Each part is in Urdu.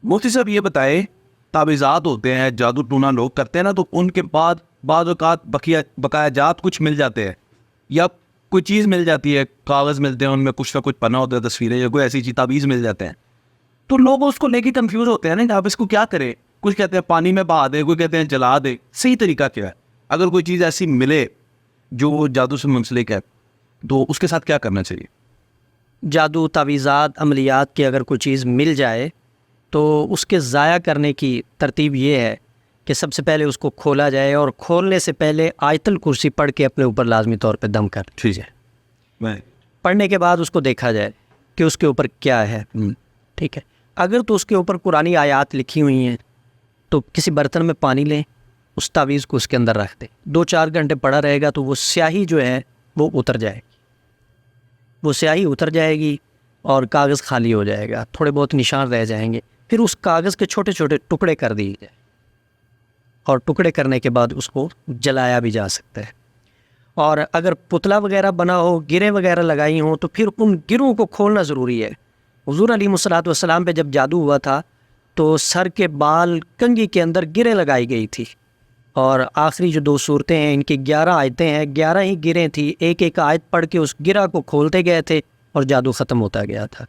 مفتی صاحب یہ بتائے، تعویذات ہوتے ہیں، جادو ٹونا لوگ کرتے ہیں نا، تو ان کے بعد بعض اوقات بقایا جات کچھ مل جاتے ہیں، یا کوئی چیز مل جاتی ہے، کاغذ ملتے ہیں، ان میں کچھ نہ کچھ پنا ہوتا ہے، تصویریں یا کوئی ایسی چیز تعویذ مل جاتے ہیں، تو لوگ اس کو لے کے کنفیوز ہوتے ہیں نا کہ آپ اس کو کیا کریں. کچھ کہتے ہیں پانی میں بہا دے، کوئی کہتے ہیں جلا دے. صحیح طریقہ کیا ہے؟ اگر کوئی چیز ایسی ملے جو جادو سے منسلک ہے تو اس کے ساتھ کیا کرنا چاہیے؟ جادو، تعویذات، عملیات کی اگر کوئی چیز مل جائے تو اس کے ضائع کرنے کی ترتیب یہ ہے کہ سب سے پہلے اس کو کھولا جائے، اور کھولنے سے پہلے آیت الکرسی پڑھ کے اپنے اوپر لازمی طور پہ دم کر ٹھیک ہے. پڑھنے کے بعد اس کو دیکھا جائے کہ اس کے اوپر کیا ہے. ٹھیک ہے، اگر تو اس کے اوپر قرآنی آیات لکھی ہوئی ہیں تو کسی برتن میں پانی لیں، اس تعویذ کو اس کے اندر رکھ دیں، 2-4 گھنٹے پڑا رہے گا تو وہ سیاہی جو ہے وہ اتر جائے گی، وہ سیاہی اتر جائے گی اور کاغذ خالی ہو جائے گا، تھوڑے بہت نشان رہ جائیں گے. پھر اس کاغذ کے چھوٹے چھوٹے ٹکڑے کر دیے جائیں، اور ٹکڑے کرنے کے بعد اس کو جلایا بھی جا سکتا ہے. اور اگر پتلا وغیرہ بنا ہو، گریں وغیرہ لگائی ہوں، تو پھر ان گروں کو کھولنا ضروری ہے. حضور علیہ الصلوۃ والسلام پہ جب جادو ہوا تھا تو سر کے بال کنگھی کے اندر گریں لگائی گئی تھی، اور آخری جو 2 صورتیں ہیں ان کی 11 آیتیں ہیں، 11 ہی گریں تھی، ایک ایک آیت پڑھ کے اس گرہ کو کھولتے گئے تھے اور جادو ختم ہوتا گیا تھا.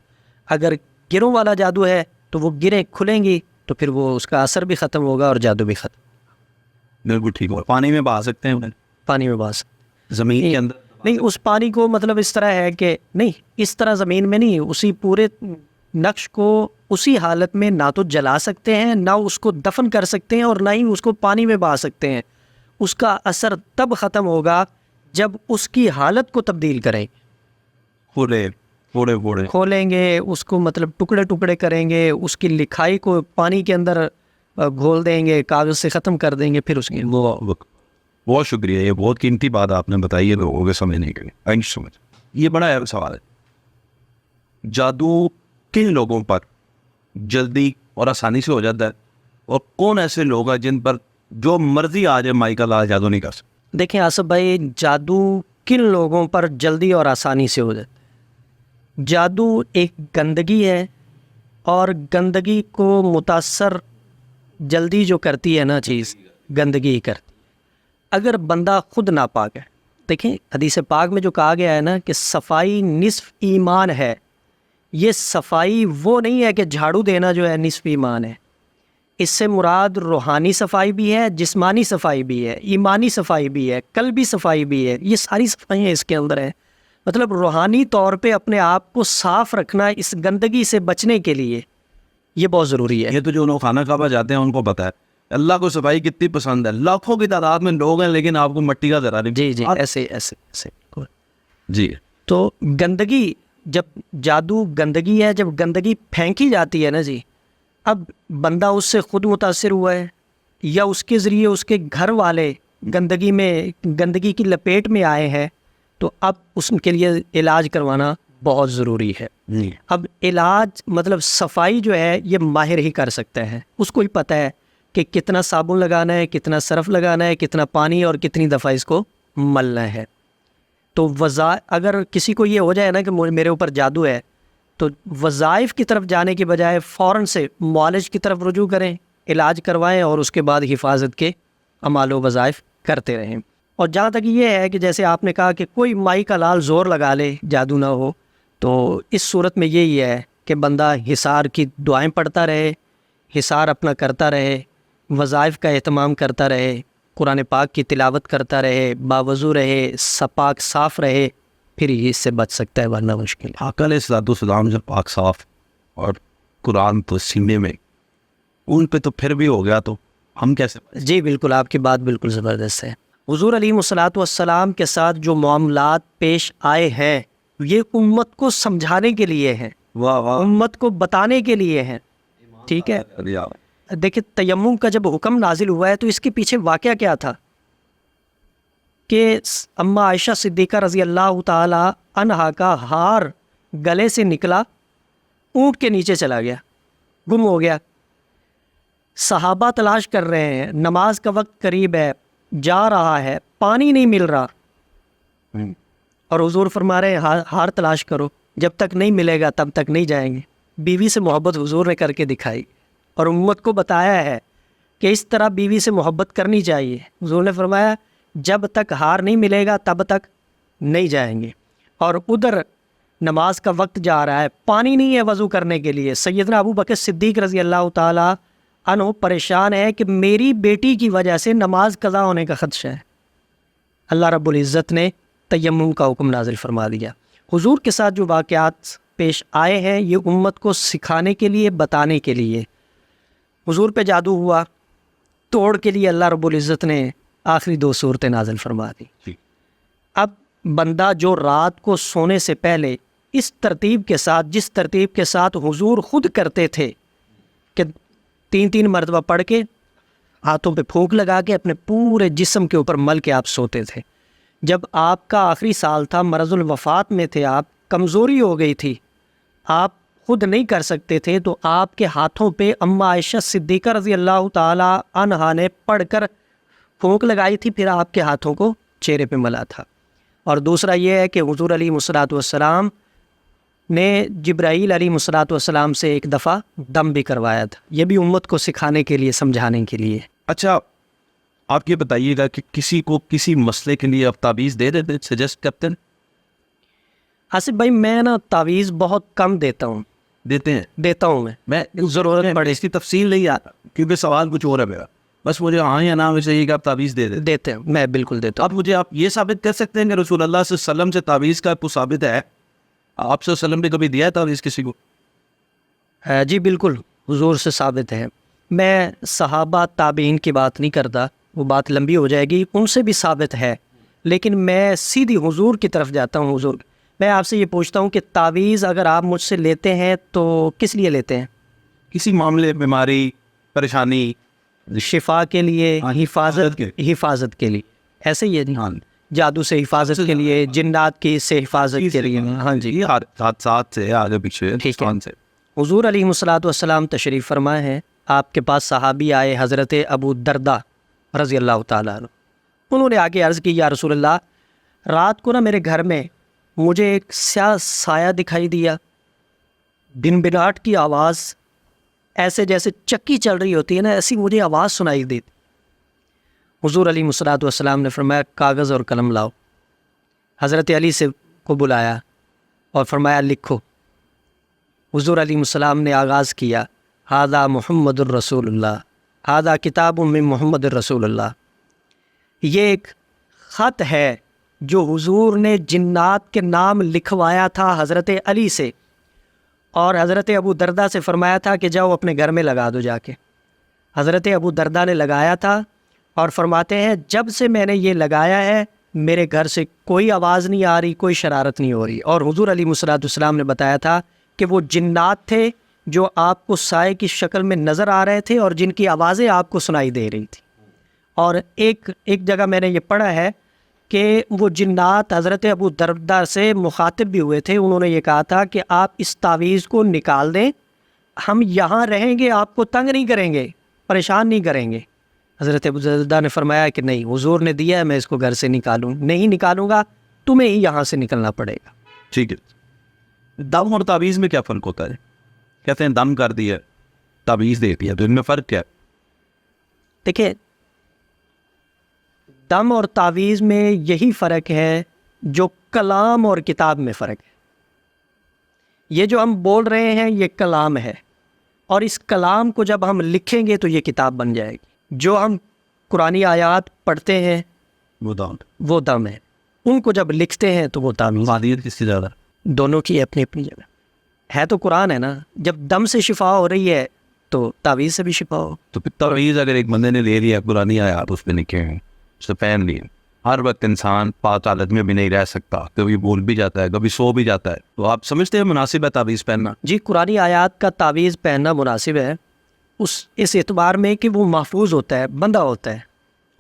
اگر گروں والا جادو ہے تو وہ گریں کھلیں گی تو پھر وہ اس کا اثر بھی ختم ہوگا اور جادو بھی ختم. بالکل ٹھیک ہے. پانی میں بہا سکتے ہیں انہیں؟ پانی میں بہا سکتے زمین کے اندر نہیں. اس پانی کو مطلب اس طرح ہے کہ نہیں، اس طرح زمین میں نہیں، اسی پورے نقش کو اسی حالت میں نہ تو جلا سکتے ہیں، نہ اس کو دفن کر سکتے ہیں، اور نہ ہی اس کو پانی میں بہا سکتے ہیں. اس کا اثر تب ختم ہوگا جب اس کی حالت کو تبدیل کریں، کھولیں گے اس کو، مطلب ٹکڑے ٹکڑے کریں گے، اس کی لکھائی کو پانی کے اندر گھول دیں گے، کاغذ سے ختم کر دیں گے. پھر اس کی بہت شکریہ، یہ بہت قیمتی بات آپ نے بتائی ہے لوگوں کے سمجھنے کے لیے. تھینک یو سو مچ. یہ بڑا اہم سوال ہے، جادو کن لوگوں پر جلدی اور آسانی سے ہو جاتا ہے، اور کون ایسے لوگ ہیں جن پر جو مرضی آ جائے مائی کا لاج جادو نہیں کر سکتے؟ دیکھیں آصف بھائی، جادو کن لوگوں پر جلدی اور آسانی سے ہو جاتا ہے؟ جادو ایک گندگی ہے، اور گندگی کو متاثر جلدی جو کرتی ہے نا چیز، گندگی ہی کرتی. اگر بندہ خود ناپاک ہے، دیکھیں حدیث پاک میں جو کہا گیا ہے نا کہ صفائی نصف ایمان ہے، یہ صفائی وہ نہیں ہے کہ جھاڑو دینا جو ہے نصف ایمان ہے. اس سے مراد روحانی صفائی بھی ہے، جسمانی صفائی بھی ہے، ایمانی صفائی بھی ہے، قلبی صفائی بھی ہے. یہ ساری صفائیاں اس کے اندر ہیں. مطلب روحانی طور پہ اپنے آپ کو صاف رکھنا اس گندگی سے بچنے کے لیے یہ بہت ضروری ہے. یہ تو جو لوگ خانہ کعبہ جاتے ہیں ان کو پتہ ہے اللہ کو صفائی کتنی پسند ہے. لاکھوں کی تعداد میں لوگ ہیں لیکن آپ کو مٹی کا ذرا نہیں. جی ایسے جی. تو گندگی، جب جادو گندگی ہے، جب گندگی پھینکی جاتی ہے نا جی، اب بندہ اس سے خود متاثر ہوا ہے یا اس کے ذریعے اس کے گھر والے گندگی کی لپیٹ میں آئے ہیں، تو اب اس کے لیے علاج کروانا بہت ضروری ہے. اب علاج مطلب صفائی جو ہے یہ ماہر ہی کر سکتا ہے. اس کو ہی پتہ ہے کہ کتنا صابن لگانا ہے، کتنا صرف لگانا ہے، کتنا پانی اور کتنی دفعہ اس کو ملنا ہے. تو اگر کسی کو یہ ہو جائے نا کہ میرے اوپر جادو ہے، تو وظائف کی طرف جانے کی بجائے فوراً سے معالج کی طرف رجوع کریں، علاج کروائیں، اور اس کے بعد حفاظت کے اعمال و وظائف کرتے رہیں. اور جہاں تک یہ ہے کہ جیسے آپ نے کہا کہ کوئی مائی کا لال زور لگا لے جادو نہ ہو، تو اس صورت میں یہی ہے کہ بندہ حصار کی دعائیں پڑھتا رہے، حصار اپنا کرتا رہے، وظائف کا اہتمام کرتا رہے، قرآن پاک کی تلاوت کرتا رہے، باوضو رہے، پاک صاف رہے، پھر ہی اس سے بچ سکتا ہے، ورنہ مشکل ہے. آقا علیہ الصلوۃ والسلام جب پاک صاف اور قرآن تو سینے میں، ان پہ تو پھر بھی ہو گیا، تو ہم کیسے؟ جی بالکل، آپ کی بات بالکل زبردست ہے. حضور علیہ الصلوۃ والسلام کے ساتھ جو معاملات پیش آئے ہیں یہ امت کو سمجھانے کے لیے ہیں، امت کو بتانے کے لیے ہیں. ٹھیک ہے، دیکھیں تیمم کا جب حکم نازل ہوا ہے تو اس کے پیچھے واقعہ کیا تھا کہ اما عائشہ صدیقہ رضی اللہ تعالی عنہا کا ہار گلے سے نکلا، اونٹ کے نیچے چلا گیا، گم ہو گیا. صحابہ تلاش کر رہے ہیں، نماز کا وقت قریب ہے، جا رہا ہے، پانی نہیں مل رہا، اور حضور فرما رہے ہیں ہار تلاش کرو، جب تک نہیں ملے گا تب تک نہیں جائیں گے۔ بیوی سے محبت حضور نے کر کے دکھائی اور امت کو بتایا ہے کہ اس طرح بیوی سے محبت کرنی چاہیے۔ حضور نے فرمایا جب تک ہار نہیں ملے گا تب تک نہیں جائیں گے۔ اور ادھر نماز کا وقت جا رہا ہے، پانی نہیں ہے وضو کرنے کے لیے، سیدنا ابو بکر صدیق رضی اللہ تعالیٰ عنہ پریشان ہے کہ میری بیٹی کی وجہ سے نماز قضا ہونے کا خدشہ ہے۔ اللہ رب العزت نے تیمم کا حکم نازل فرما دیا۔ حضور کے ساتھ جو واقعات پیش آئے ہیں یہ امت کو سکھانے کے لیے، بتانے کے لیے۔ حضور پہ جادو ہوا، توڑ کے لیے اللہ رب العزت نے آخری 2 صورتیں نازل فرما دی۔ اب بندہ جو رات کو سونے سے پہلے اس ترتیب کے ساتھ، جس ترتیب کے ساتھ حضور خود کرتے تھے کہ 3 مرتبہ پڑھ کے ہاتھوں پہ پھونک لگا کے اپنے پورے جسم کے اوپر مل کے آپ سوتے تھے، جب آپ کا آخری سال تھا، مرض الوفات میں تھے آپ، کمزوری ہو گئی تھی، آپ خود نہیں کر سکتے تھے، تو آپ کے ہاتھوں پہ اماں عائشہ صدیقہ رضی اللہ تعالی عنہا نے پڑھ کر پھونک لگائی تھی، پھر آپ کے ہاتھوں کو چہرے پہ ملا تھا۔ اور دوسرا یہ ہے کہ حضور علیہ الصلوۃ والسلام نے جبرائیل علیہ الصلوۃ والسلام سے ایک دفعہ دم بھی کروایا تھا، یہ بھی امت کو سکھانے کے لیے، سمجھانے کے لیے۔ اچھا آپ یہ بتائیے گا کہ کسی کو کسی مسئلے کے لیے آپ تعویذ دے دیتے، سجیسٹ کرتے ہیں؟ آصف بھائی میں نا تعویذ بہت کم دیتا ہوں دیتا ہوں میں ضرورت پڑے اس کی تفصیل نہیں آتا کیونکہ سوال کچھ اور ہے میرا، بس مجھے ہاں یا نہ میں چاہیے کہ آپ تعویذ دے دیتے ہیں، میں بالکل دیتا ہوں۔ اب مجھے آپ یہ ثابت کر سکتے ہیں کہ رسول اللہ صلی اللہ علیہ وسلم سے تعویذ کا کوئی ثابت ہے؟ آپ صلی اللہ علیہ وسلم نے کبھی دیا ہے تعویذ کسی کو؟ جی بالکل، حضور سے ثابت ہے۔ میں صحابہ تابعین کی بات نہیں کرتا، وہ بات لمبی ہو جائے گی، ان سے بھی ثابت ہے، لیکن میں سیدھی حضور کی طرف جاتا ہوں۔ حضور میں آپ سے یہ پوچھتا ہوں کہ تعویذ اگر آپ مجھ سے لیتے ہیں تو کس لیے لیتے ہیں؟ کسی معاملے، بیماری، پریشانی، شفا کے لیے، حفاظت کے لیے، ایسے ہی ہے جی، جادو سے حفاظت کے لیے، جنات کی سے حفاظت کے لیے۔ ہاں جی، حادثات سے، آگے پیچھے نقصان سے۔ حضور علیہ الصلوۃ والسلام تشریف فرمائے ہیں، آپ کے پاس صحابی آئے حضرت ابو دردہ رضی اللہ تعالیٰ عنہ، انہوں نے آگے عرض کی یا رسول اللہ رات کو نا میرے گھر میں مجھے ایک سیاہ سایہ دکھائی دیا، بنبناٹ کی آواز، ایسے جیسے چکی چل رہی ہوتی ہے نا، ایسی مجھے آواز سنائی دی۔ حضور علیہ الصلوۃ والسلام نے فرمایا کاغذ اور قلم لاؤ۔ حضرت علی سے کو بلایا اور فرمایا لکھو۔ حضور علیہ السلام نے آغاز کیا، ھذا محمد الرسول اللہ، ھذا کتاب من محمد الرسول اللہ۔ یہ ایک خط ہے جو حضور نے جنات کے نام لکھوایا تھا حضرت علی سے، اور حضرت ابو دردہ سے فرمایا تھا کہ جاؤ اپنے گھر میں لگا دو جا کے۔ حضرت ابو دردہ نے لگایا تھا اور فرماتے ہیں جب سے میں نے یہ لگایا ہے میرے گھر سے کوئی آواز نہیں آ رہی، کوئی شرارت نہیں ہو رہی۔ اور حضور علیہ الصلوۃ والسلام نے بتایا تھا کہ وہ جنات تھے جو آپ کو سائے کی شکل میں نظر آ رہے تھے اور جن کی آوازیں آپ کو سنائی دے رہی تھیں۔ اور ایک جگہ میں نے یہ پڑھا ہے کہ وہ جنات حضرت ابو دردہ سے مخاطب بھی ہوئے تھے، انہوں نے یہ کہا تھا کہ آپ اس تعویذ کو نکال دیں، ہم یہاں رہیں گے، آپ کو تنگ نہیں کریں گے، پریشان نہیں کریں گے۔ حضرت ابو دردہ نے فرمایا کہ نہیں، حضور نے دیا ہے، میں اس کو گھر سے نکالوں نہیں نکالوں گا، تمہیں ہی یہاں سے نکلنا پڑے گا۔ ٹھیک ہے، دم اور تعویذ میں کیا فرق ہوتا ہے؟ کہتے ہیں دم کر دیا، تعویذ دے دیا، تو ان میں فرق کیا ہے؟ دیکھیں دم اور تعویذ میں یہی فرق ہے جو کلام اور کتاب میں فرق ہے۔ یہ جو ہم بول رہے ہیں یہ کلام ہے، اور اس کلام کو جب ہم لکھیں گے تو یہ کتاب بن جائے گی۔ جو ہم قرآنی آیات پڑھتے ہیں وہ دم ہے، ان کو جب لکھتے ہیں تو وہ تعویذ۔ معدیت کس سے زیادہ؟ دونوں کی اپنی اپنی جگہ ہے، تو قرآن ہے نا، جب دم سے شفا ہو رہی ہے تو تعویذ سے بھی شفا ہو۔ تو پھر تعویذ اگر ایک بندے نے لے لیا قرآنی آیات اس پہ لکھے ہیں، اس سے پہن لیے، ہر وقت انسان پاک حالت میں بھی نہیں رہ سکتا، کبھی بھول بھی جاتا ہے، کبھی سو بھی جاتا ہے، تو آپ سمجھتے ہیں مناسب ہے تعویذ پہننا؟ جی قرآنی آیات کا تعویذ پہننا مناسب ہے، اس اعتبار میں کہ وہ محفوظ ہوتا ہے، بندہ ہوتا ہے،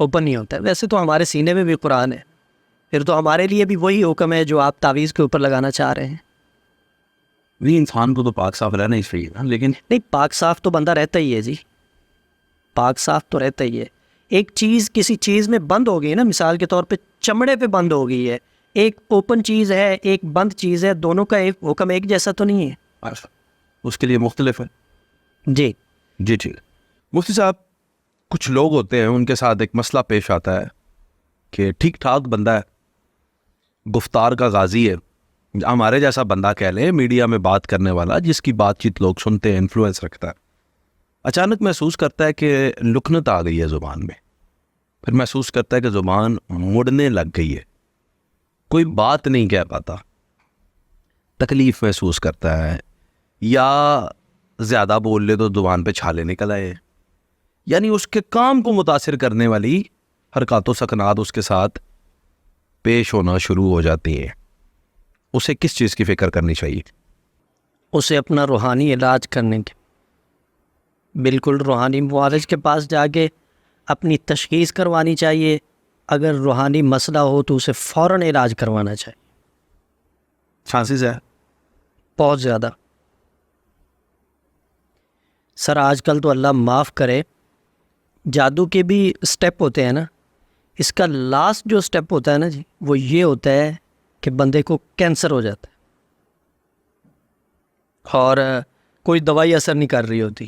اوپن نہیں ہوتا ہے۔ ویسے تو ہمارے سینے میں بھی قرآن ہے، پھر تو ہمارے لیے بھی وہی حکم ہے جو آپ تعویذ کے اوپر لگانا چاہ رہے ہیں۔ نہیں، انسان کو تو پاک صاف رہنا ہی چاہیے نا، لیکن نہیں، پاک صاف تو بندہ رہتا ہی ہے جی، پاک صاف تو رہتا ہی ہے. ایک چیز کسی چیز میں بند ہو گئی نا، مثال کے طور پہ چمڑے پہ بند ہو گئی ہے، ایک اوپن چیز ہے ایک بند چیز ہے، دونوں کا ایک حکم ایک جیسا تو نہیں ہے. اس کے لیے مختلف ہے. جی جی ٹھیک. مفتی صاحب کچھ لوگ ہوتے ہیں ان کے ساتھ ایک مسئلہ پیش آتا ہے کہ ٹھیک ٹھاک بندہ ہے، گفتار کا غازی ہے، ہمارے جیسا بندہ کہہ لیں، میڈیا میں بات کرنے والا جس کی بات چیت لوگ سنتے ہیں، انفلوئنس رکھتا ہے، اچانک محسوس کرتا ہے کہ لکنت آ گئی ہے زبان میں، پھر محسوس کرتا ہے کہ زبان مڑنے لگ گئی ہے، کوئی بات نہیں کہہ پاتا، تکلیف محسوس کرتا ہے، یا زیادہ بول لے تو زبان پہ چھالے نکل آئے، یعنی اس کے کام کو متاثر کرنے والی حرکات و سکنات اس کے ساتھ پیش ہونا شروع ہو جاتی ہیں. اسے کس چیز کی فکر کرنی چاہیے؟ اسے اپنا روحانی علاج کرنے کے، بالکل روحانی معالج کے پاس جا کے اپنی تشخیص کروانی چاہیے. اگر روحانی مسئلہ ہو تو اسے فوراً علاج کروانا چاہیے. چانسز ہے بہت زیادہ. سر آج کل تو اللہ معاف کرے، جادو کے بھی سٹیپ ہوتے ہیں نا، اس کا لاسٹ جو سٹیپ ہوتا ہے نا جی، وہ یہ ہوتا ہے کہ بندے کو کینسر ہو جاتا ہے اور کوئی دوائی اثر نہیں کر رہی ہوتی.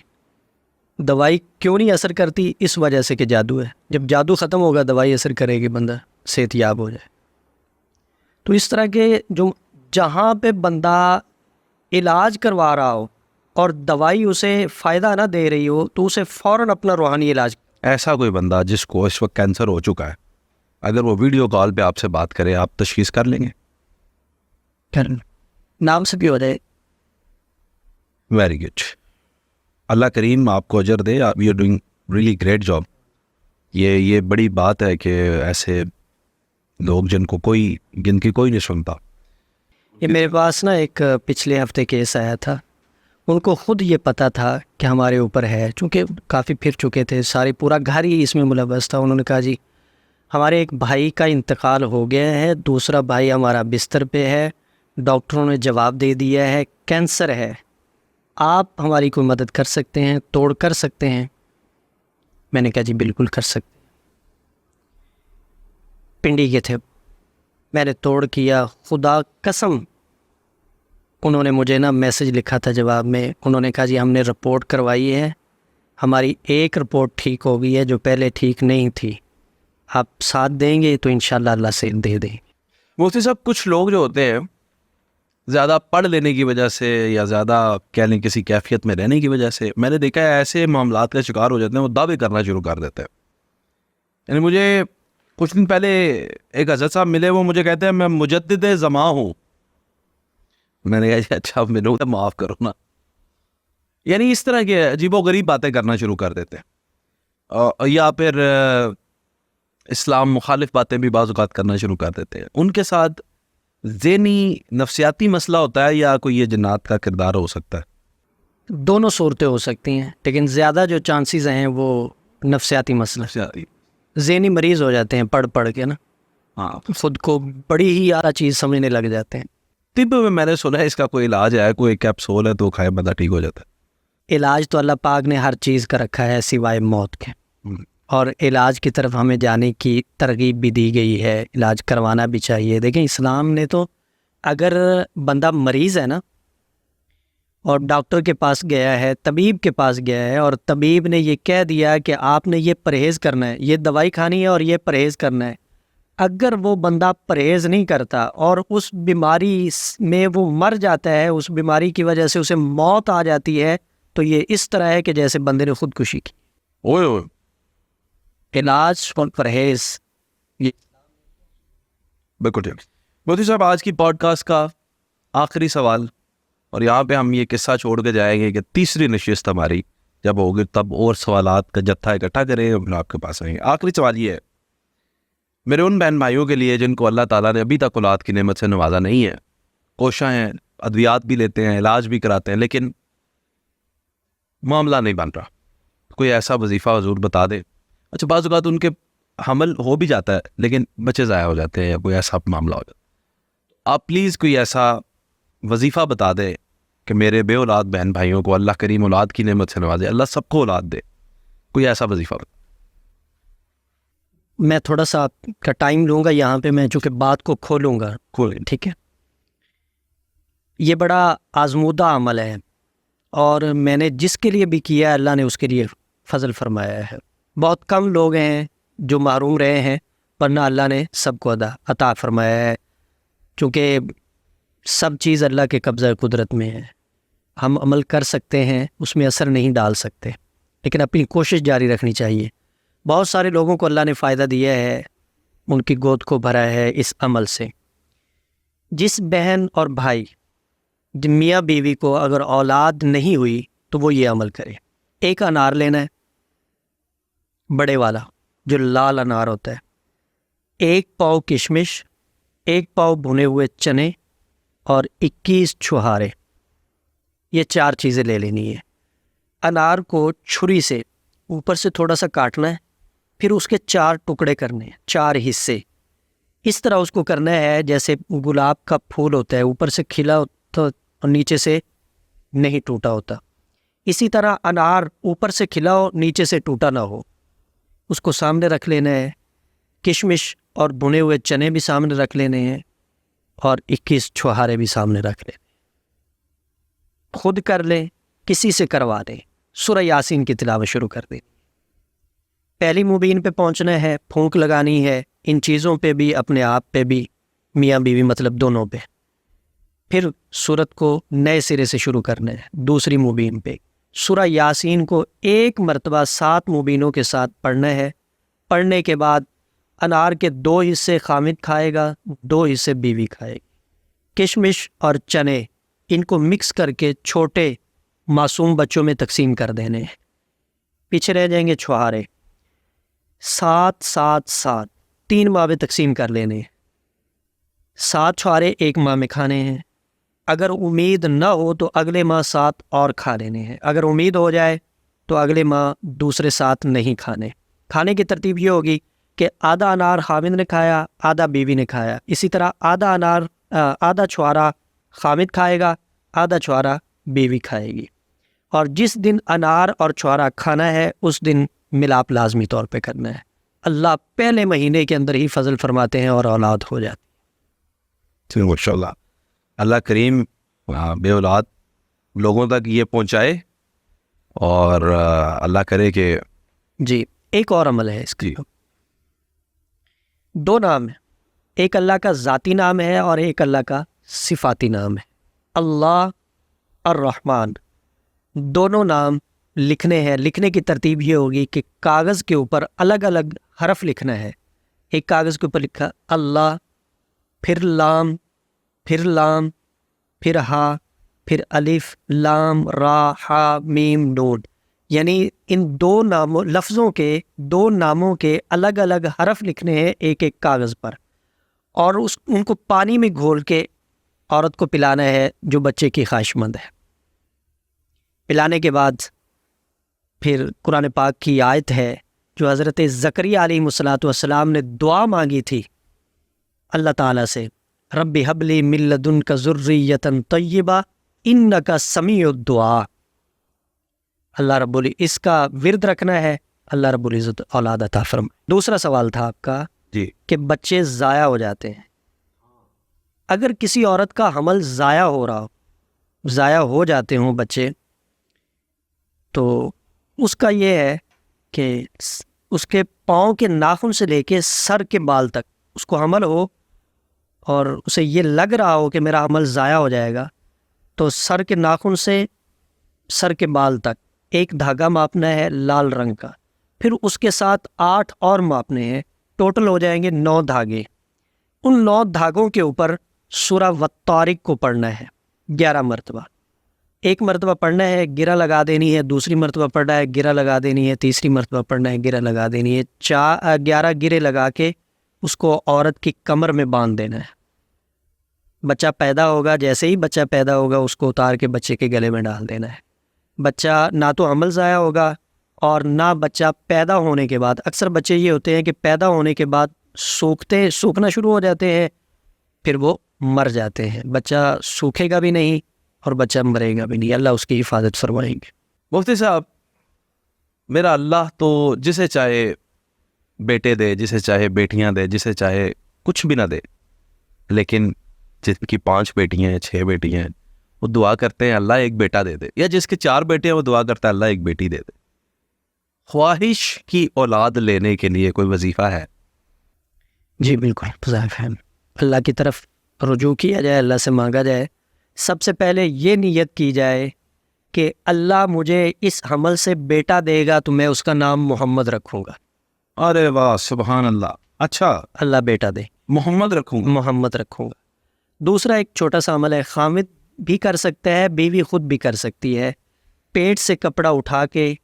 دوائی کیوں نہیں اثر کرتی؟ اس وجہ سے کہ جادو ہے. جب جادو ختم ہوگا دوائی اثر کرے گی، بندہ صحت یاب ہو جائے. تو اس طرح کے جو جہاں پہ بندہ علاج کروا رہا ہو اور دوائی اسے فائدہ نہ دے رہی ہو تو اسے فوراً اپنا روحانی علاج. ایسا کوئی بندہ جس کو اس وقت کینسر ہو چکا ہے، اگر وہ ویڈیو کال پہ آپ سے بات کرے، آپ تشخیص کر لیں گے؟ نام سے بھی ہو جائے. Very good. اللہ کریم آپ کو اجر دے. آپ you are doing really great job. یہ بڑی بات ہے کہ ایسے لوگ جن کی کوئی نہیں سنتا. یہ میرے پاس نا ایک پچھلے ہفتے کیس آیا تھا، ان کو خود یہ پتہ تھا کہ ہمارے اوپر ہے، چونکہ کافی پھر چکے تھے، سارے پورا گھر ہی اس میں ملوث تھا. انہوں نے کہا جی ہمارے ایک بھائی کا انتقال ہو گیا ہے، دوسرا بھائی ہمارا بستر پہ ہے، ڈاکٹروں نے جواب دے دیا ہے کینسر ہے، آپ ہماری کوئی مدد کر سکتے ہیں، توڑ کر سکتے ہیں؟ میں نے کہا جی بالکل کر سکتے. پنڈی کے تھے، میں نے توڑ کیا، خدا قسم. انہوں نے مجھے نا میسج لکھا تھا جواب میں، انہوں نے کہا جی ہم نے رپورٹ کروائی ہے، ہماری ایک رپورٹ ٹھیک ہو گئی ہے جو پہلے ٹھیک نہیں تھی، آپ ساتھ دیں گے تو انشاءاللہ اللہ سے دے دیں. مفتی صاحب کچھ لوگ جو ہوتے ہیں زیادہ پڑھ لینے کی وجہ سے یا زیادہ کہہ لیں کسی کیفیت میں رہنے کی وجہ سے، میں نے دیکھا ہے ایسے معاملات کا شکار ہو جاتے ہیں، وہ دعوے کرنا شروع کر دیتے ہیں. یعنی مجھے کچھ دن پہلے ایک حضرت صاحب ملے، وہ مجھے کہتے ہیں میں مجدد زماں ہوں. میں نے کہا اچھا میرے کو معاف کرو نا. یعنی اس طرح کے عجیب و غریب باتیں کرنا شروع کر دیتے ہیں، یا پھر اسلام مخالف باتیں بھی بعض اوقات کرنا شروع کر دیتے ہیں. ان کے ساتھ ذہنی نفسیاتی مسئلہ ہوتا ہے یا کوئی یہ جنات کا کردار ہو سکتا ہے؟ دونوں صورتیں ہو سکتی ہیں، لیکن زیادہ جو چانسز ہیں وہ نفسیاتی مسئلہ، ذہنی مریض ہو جاتے ہیں پڑھ پڑھ کے نا، ہاں، خود کو بڑی ہی اعلیٰ چیز سمجھنے لگ جاتے ہیں. طب میں نے سنا ہے اس کا کوئی علاج ہے، کوئی کیپسول ہے تو کھائے بندہ ٹھیک ہو جاتا ہے. علاج تو اللہ پاک نے ہر چیز کا رکھا ہے سوائے موت کے، اور علاج کی طرف ہمیں جانے کی ترغیب بھی دی گئی ہے، علاج کروانا بھی چاہیے. دیکھیں اسلام نے تو اگر بندہ مریض ہے نا اور ڈاکٹر کے پاس گیا ہے، طبیب کے پاس گیا ہے، اور طبیب نے یہ کہہ دیا کہ آپ نے یہ پرہیز کرنا ہے، یہ دوائی کھانی ہے اور یہ پرہیز کرنا ہے، اگر وہ بندہ پرہیز نہیں کرتا اور اس بیماری میں وہ مر جاتا ہے، اس بیماری کی وجہ سے اسے موت آ جاتی ہے، تو یہ اس طرح ہے کہ جیسے بندے نے خودکشی کی. اوئے اوئے. علاج اور پرہیز بالکل ٹھیک. مفتی صاحب آج کی پوڈ کاسٹ کا آخری سوال، اور یہاں پہ ہم یہ قصہ چھوڑ کے جائیں گے کہ تیسری نشست ہماری جب ہوگی تب اور سوالات کا جتھا اکٹھا کریں ہم آپ کے پاس آئیں گے. آخری سوال یہ ہے میرے ان بہن بھائیوں کے لیے جن کو اللہ تعالیٰ نے ابھی تک اولاد کی نعمت سے نوازا نہیں ہے، کوشاں ہیں، ادویات بھی لیتے ہیں، علاج بھی کراتے ہیں، لیکن معاملہ نہیں بن رہا، کوئی ایسا وظیفہ حضور بتا دے. اچھا بعض اوقات ان کے حمل ہو بھی جاتا ہے لیکن بچے ضائع ہو جاتے ہیں یا کوئی ایسا معاملہ ہو جاتا ہے، آپ پلیز کوئی ایسا وظیفہ بتا دیں کہ میرے بے اولاد بہن بھائیوں کو اللہ کریم اولاد کی نعمت سے نوازے، اللہ سب کو اولاد دے، کوئی ایسا وظیفہ میں تھوڑا سا آپ کا ٹائم لوں گا یہاں پہ، میں چونکہ بات کو کھولوں گا، کھولیں؟ ٹھیک ہے. یہ بڑا آزمودہ عمل ہے، اور میں نے جس کے لیے بھی کیا ہے اللہ نے اس کے لیے فضل فرمایا ہے. بہت کم لوگ ہیں جو محروم رہے ہیں، ورنہ اللہ نے سب کو عطا فرمایا ہے، چونکہ سب چیز اللہ کے قبضہ قدرت میں ہے. ہم عمل کر سکتے ہیں، اس میں اثر نہیں ڈال سکتے، لیکن اپنی کوشش جاری رکھنی چاہیے. بہت سارے لوگوں کو اللہ نے فائدہ دیا ہے، ان کی گود کو بھرا ہے اس عمل سے. جس بہن اور بھائی میاں بیوی کو اگر اولاد نہیں ہوئی تو وہ یہ عمل کرے. ایک انار لینا ہے، بڑے والا جو لال انار ہوتا ہے، 1 پاؤ کشمش، 1 پاؤ بھنے ہوئے چنے، اور 21 چھہارے. یہ 4 چیزیں لے لینی ہے. انار کو چھری سے اوپر سے تھوڑا سا کاٹنا ہے، پھر اس کے 4 ٹکڑے کرنے ہیں، 4 حصے. اس طرح اس کو کرنا ہے جیسے گلاب کا پھول ہوتا ہے، اوپر سے کھلا ہوتا اور نیچے سے نہیں ٹوٹا ہوتا. اسی طرح انار اوپر سے کھلا ہو، نیچے سے ٹوٹا نہ ہو. اس کو سامنے رکھ لینا ہے. کشمش اور بھنے ہوئے چنے بھی سامنے رکھ لینے ہیں، اور 21 چھہارے بھی سامنے رکھ لیں. خود کر لیں، کسی سے کروا دیں. سورہ یاسین کی تلاوت شروع کر دیں. پہلی مبین پہ پہنچنا ہے، پھونک لگانی ہے ان چیزوں پہ بھی، اپنے آپ پہ بھی، میاں بیوی مطلب دونوں پہ. پھر سورت کو نئے سرے سے شروع کرنا ہے دوسری مبین پہ. سورہ یاسین کو 1 مرتبہ 7 مبینوں کے ساتھ پڑھنا ہے. پڑھنے کے بعد انار کے 2 حصے خامد کھائے گا، 2 حصے بیوی کھائے گی. کشمش اور چنے ان کو مکس کر کے چھوٹے معصوم بچوں میں تقسیم کر دینے ہیں. پیچھے رہ جائیں گے چھہارے. 7 7 7 3 ماہ میں تقسیم کر لینے ہیں. 7 چھہارے 1 ماہ میں کھانے ہیں. اگر امید نہ ہو تو اگلے ماہ 7 اور کھا لینے ہیں. اگر امید ہو جائے تو اگلے ماہ دوسرے 7 نہیں کھانے. کھانے کی ترتیب یہ ہوگی کہ آدھا انار خامد نے کھایا، آدھا بیوی نے کھایا. اسی طرح آدھا چھہارا خامد کھائے گا، آدھا چھہارا بیوی کھائے گی. اور جس دن انار اور چھہارا کھانا ہے اس دن ملاپ لازمی طور پہ کرنا ہے. اللہ پہلے مہینے کے اندر ہی فضل فرماتے ہیں اور اولاد ہو جاتی. ماشاء اللہ. اللہ کریم بے اولاد لوگوں تک یہ پہنچائے، اور اللہ کرے کہ جی. ایک اور عمل ہے اس کا. 2 نام ہیں، ایک اللہ کا ذاتی نام ہے اور ایک اللہ کا صفاتی نام ہے. اللہ الرحمن، دونوں نام لکھنے ہیں. لکھنے کی ترتیب یہ ہوگی کہ کاغذ کے اوپر الگ الگ حرف لکھنا ہے. ایک کاغذ کے اوپر لکھا اللہ، پھر لام، پھر لام، پھر ہا، پھر الف لام را ہا میم نون. یعنی ان 2 لفظوں کے 2 ناموں کے الگ الگ حرف لکھنے ہیں ایک ایک کاغذ پر، اور ان کو پانی میں گھول کے عورت کو پلانا ہے جو بچے کی خواہش مند ہے. پلانے کے بعد پھر قرآن پاک کی آیت ہے جو حضرت زکریا علیہ السلام نے دعا مانگی تھی اللہ تعالیٰ سے، رب حب لی من لدنک ذریۃ طیبہ انک سمیع الدعاء. اللہ رب اس کا ورد رکھنا ہے، اللہ رب العزت اولاد عطا فرمائے. دوسرا سوال تھا آپ کا جی کہ بچے ضائع ہو جاتے ہیں. اگر کسی عورت کا حمل ضائع ہو رہا ہو، ضائع ہو جاتے ہوں بچے، تو اس کا یہ ہے کہ اس کے پاؤں کے ناخن سے لے کے سر کے بال تک اس کو حمل ہو اور اسے یہ لگ رہا ہو کہ میرا حمل ضائع ہو جائے گا، تو سر کے ناخن سے سر کے بال تک ایک دھاگا ماپنا ہے لال رنگ کا، پھر اس کے ساتھ 8 اور ماپنے ہیں. ٹوٹل ہو جائیں گے 9 دھاگے. ان 9 دھاگوں کے اوپر سورہ والطارق کو پڑھنا ہے 11 مرتبہ. ایک مرتبہ پڑھنا ہے، گرہ لگا دینی ہے. دوسری مرتبہ پڑھنا ہے، گرہ لگا دینی ہے. تیسری مرتبہ پڑھنا ہے، گرہ لگا دینی ہے. 11 گرے لگا کے اس کو عورت کی کمر میں باندھ دینا ہے. بچہ پیدا ہوگا، جیسے ہی بچہ پیدا ہوگا اس کو اتار کے بچے کے گلے میں ڈال دینا ہے. بچہ نہ تو حمل ضائع ہوگا اور نہ بچہ پیدا ہونے کے بعد. اکثر بچے یہ ہوتے ہیں کہ پیدا ہونے کے بعد سوکھنا شروع ہو جاتے ہیں، پھر وہ مر جاتے ہیں. بچہ سوکھے گا بھی نہیں اور بچہ مرے گا بھی نہیں. اللہ اس کی حفاظت فرمائیں گے. مفتی صاحب، میرا اللہ تو جسے چاہے بیٹے دے، جسے چاہے بیٹیاں دے، جسے چاہے کچھ بھی نہ دے، لیکن جس کی 5 بیٹیاں ہیں 6 بیٹیاں ہیں وہ دعا کرتے ہیں اللہ ایک بیٹا دے دے، یا جس کے 4 بیٹے ہیں وہ دعا کرتا ہے اللہ ایک بیٹی دے دے۔ خواہش کی اولاد لینے کے لیے کوئی وظیفہ ہے؟ جی بالکل حذیفہ، اللہ کی طرف رجوع کیا جائے، اللہ سے مانگا جائے۔ سب سے پہلے یہ نیت کی جائے کہ اللہ مجھے اس حمل سے بیٹا دے گا تو میں اس کا نام محمد رکھوں گا۔ ارے واہ سبحان اللہ، اچھا اللہ بیٹا دے، محمد رکھوں گا۔ محمد رکھوں گا۔ دوسرا ایک چھوٹا سا عمل ہے، خامد بھی کر سکتا ہے، بیوی خود بھی کر سکتی ہے۔ پیٹ سے کپڑا اٹھا کے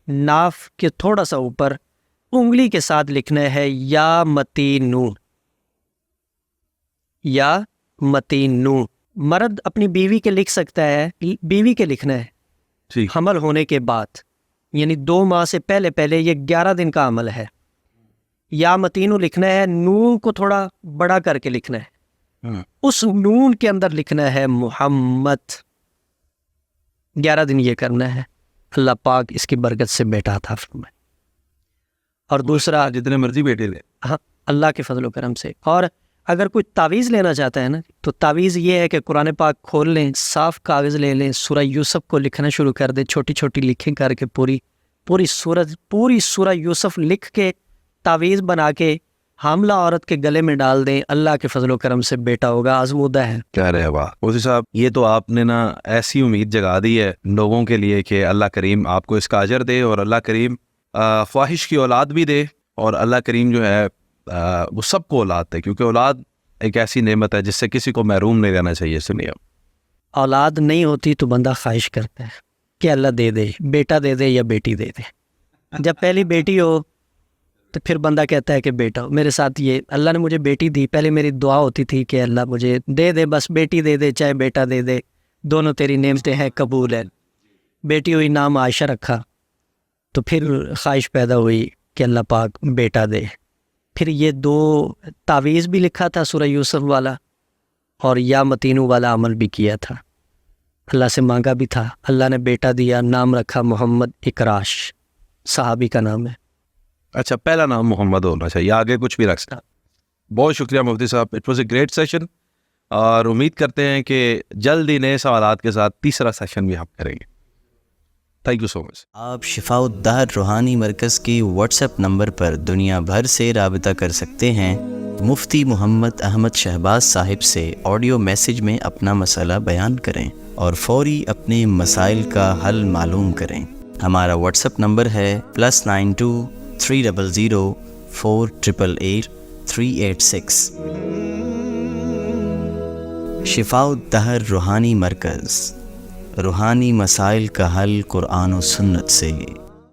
ناف کے تھوڑا سا اوپر انگلی کے ساتھ لکھنا ہے یا متین نون، یا متین نون۔ مرد اپنی بیوی کے لکھ سکتا ہے، بیوی کے لکھنا ہے ٹھیک، حمل ہونے کے بعد، یعنی 2 ماہ سے پہلے پہلے، یہ 11 دن کا عمل ہے۔ یا متینو لکھنا ہے، نون کو تھوڑا بڑا کر کے لکھنا ہے، اس نون کے اندر لکھنا ہے محمد۔ 11 دن یہ کرنا ہے، اللہ پاک اس کی برکت سے بیٹا عطا فرمائے۔ اور دوسرا، جتنے مرضی بیٹے لے۔ ہاں اللہ کے فضل و کرم سے۔ اور اگر کوئی تعویذ لینا چاہتا ہے نا، تو تعویذ یہ ہے کہ قرآن پاک کھول لیں، صاف کاغذ لے لیں، سورہ یوسف کو لکھنا شروع کر دیں، چھوٹی چھوٹی لکھیں کر کے پوری سورہ یوسف لکھ کے تعویذ بنا کے حاملہ عورت کے گلے میں ڈال دیں، اللہ کے فضل و کرم سے بیٹا ہوگا، آزمودہ ہے۔ کیا رہے واہ مفتی صاحب، یہ تو آپ نے نا ایسی امید جگا دی ہے لوگوں کے لیے کہ اللہ کریم آپ کو اس کا اجر دے، اور اللہ کریم خواہش کی اولاد بھی دے، اور اللہ کریم جو ہے وہ سب کو اولاد دے، کیونکہ اولاد ایک ایسی نعمت ہے جس سے کسی کو محروم نہیں رہنا چاہیے۔ سنیے، اولاد نہیں ہوتی تو بندہ خواہش کرتا ہے کہ اللہ دے دے، بیٹا دے دے یا بیٹی دے دے۔ جب پہلی بیٹی ہو تو پھر بندہ کہتا ہے کہ بیٹا ہو۔ میرے ساتھ یہ اللہ نے مجھے بیٹی دی، پہلے میری دعا ہوتی تھی کہ اللہ مجھے دے دے، بس بیٹی دے دے چاہے بیٹا دے دے، دونوں تیری نعمتیں ہیں، قبول ہے۔ بیٹی ہوئی، نام عائشہ رکھا، تو پھر خواہش پیدا ہوئی کہ اللہ پاک بیٹا دے۔ پھر یہ 2 تعویذ بھی لکھا تھا سورہ یوسف والا، اور یا متینو والا عمل بھی کیا تھا، اللہ سے مانگا بھی تھا، اللہ نے بیٹا دیا، نام رکھا محمد اکراش، صحابی کا نام ہے۔ اچھا، پہلا نام محمد ہونا چاہیے، آگے کچھ بھی رکھ سکتا۔ بہت شکریہ مفتی صاحب، it was a great session, اور امید کرتے ہیں کہ جلد ہی نئے سوالات کے ساتھ تیسرا سیشن بھی ہم کریں گے۔ تھینک یو سو مچ۔ آپ شفاء الدہر روحانی مرکز کی واٹس ایپ نمبر پر دنیا بھر سے رابطہ کر سکتے ہیں۔ مفتی محمد احمد شہباز صاحب سے آڈیو میسج میں اپنا مسئلہ بیان کریں اور فوری اپنے مسائل کا حل معلوم کریں۔ ہمارا واٹس ایپ نمبر ہے +92 300 488 386۔ شفاء الدہر روحانی مرکز، روحانی مسائل کا حل قرآن و سنت سے۔